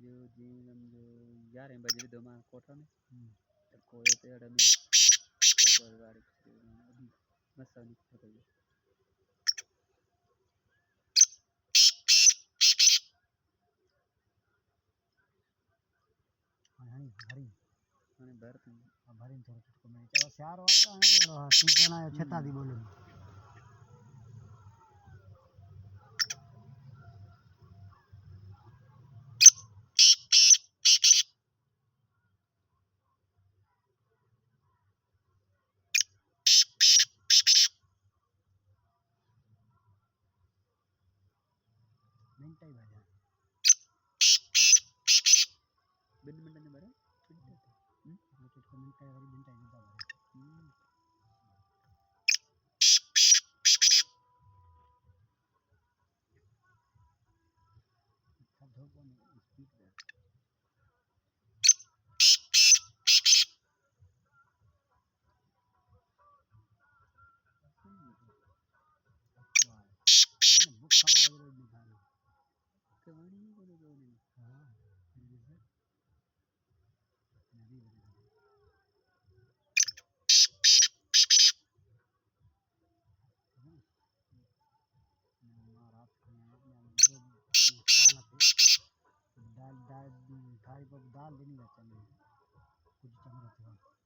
जो जी समझो 11 बजे दो मां कोठा में तो कोई पेड़ में ऊपर गाड़ी अभी मसा नहीं पता है हरी हरी मैंने भरती भरी थोड़ा चुटको में चलो चार वाला है तो ठीक बना छता दी बोले मिनट ही बजा बिन मिनट ने भरा चुटको मिनट है वाली मिनट है बता भरे सब धोप में स्पीड है बुक कमा इधर दिखा रहे कहानी को नहीं हां जैसे नदी बड़ी रात को खाना दाल दाल थाली पर दाल देनी रहता है कुछ चमड़ा था